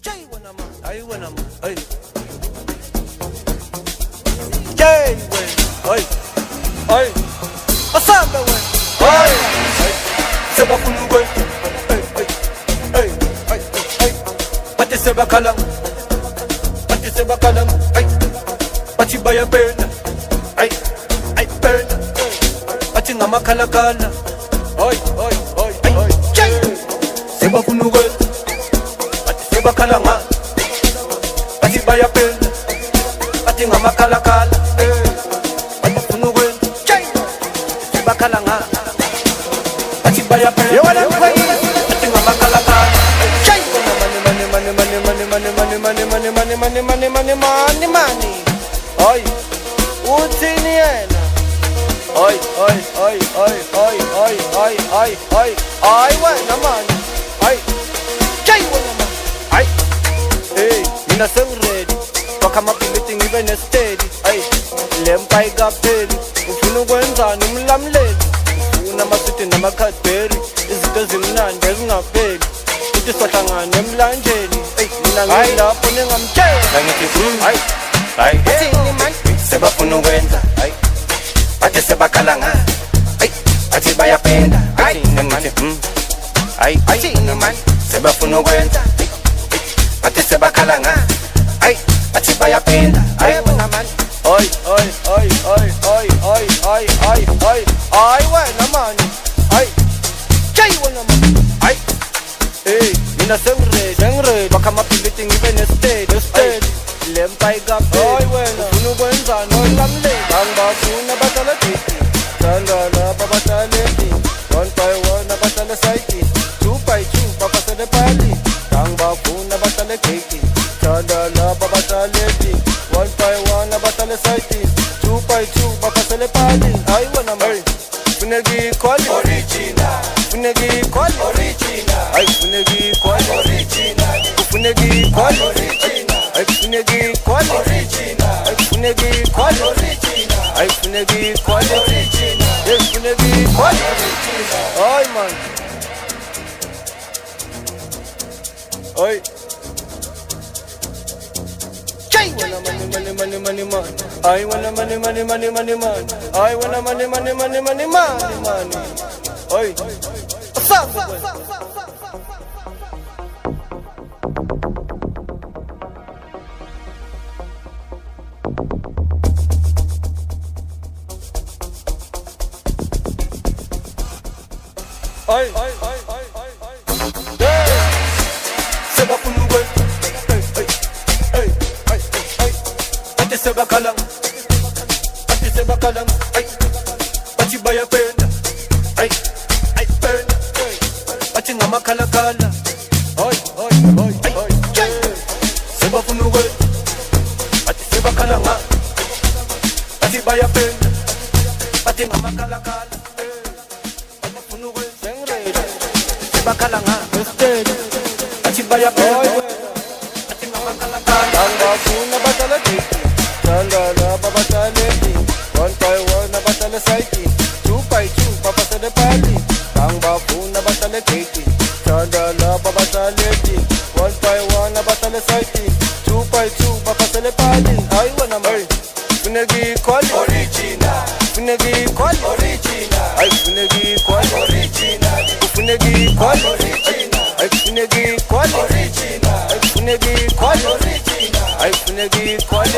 Jay wena man, ay wena man, ay. Jay wena, ay, ay. Asambe wena, ay, ay. Sebafuna ukwenza, ay, ay, ay, ay, ay. Bathi sebakhalanga, ay. Bathi bayapenda, ay, ay penda. Bathi ngamakhalakhala, ay, ay, ay, ay. Jay sebafuna ukwenza. Bakhalanga bathi bayapenda bathi ngamakhalakhala bafuna ukwenza bakhalanga bathi bayapenda bathi ngamakhalakhala money oy uthini yena oy wena mani ay jay wena mani ay hey mina sengready bakha amabhilidi ngibe nesteady ay lempa ikapheli ufuna ukwenzani umlamleli ufuna amaswiti nama-cadbury izinto ezimnandi ezingapheli uthi sohlangane emlanjeni mina ngilapho ningamtsheli ngithi hayi athini mani sebafuna ukwenza hayi bathi sebakhalanga hayi bathi bayapenda hayi ngithi hayi athini mani sebafuna ukwenza bathi sebakhalanga hayi bathi bayapenda hayi wena mani hayi wena mani hayi jay wena mani hayi hey mina sengready bakha amabhilidi ngibe nesteady lempa ikapheli wena ufuna ukwenzani olamleli angibafuna abahlala edini thanda lapha abahlala endini 1 by 1 abahlala esayidini 2 by 2 babasele phali angibafuna abahlala egeyidini thanda lapha abahlala endini 1 by 1 abahlala esayidini 2 by 2 babasele phali hayi wena mani funeka ikhwali original funeka ikhwali original hayi funeka ikhwali original funeka ikhwali original hayi funeka ikhwali original hayi funeka ikhwali original hayi funeka ikhwali original yes funeka ikhwali original hayi man hayi jay wena money I wanna money I wanna money oi what's up oi sebafuna ukwenza sebakhalanga ay bathi bayapenda ay penda bathi ngamakhalakhala hoy sebafuna ukwenza bathi sebakhalanga bathi bayapenda bathi ngamakhalakhala bafuna ukwenza sebakhalanga steady bathi bayapenda bathi ngamakhalakhala angibafuna abahlala edini thanda lapha abahlala endini 1 by 1 abahlala esayidini 2 by 2 babasele phali angibafuna abahlala egeyidini thanda lapha abahlala endini 1 by 1 abahlala esayidini 2 by 2 babasele phali hayi wena mani funeka ikhwali original funeka ikhwali original hayi funeka ikhwali original funeka ikhwali original hayi funeka ikhwali original hayi funeka ikhwali original hayi funeka ikhwali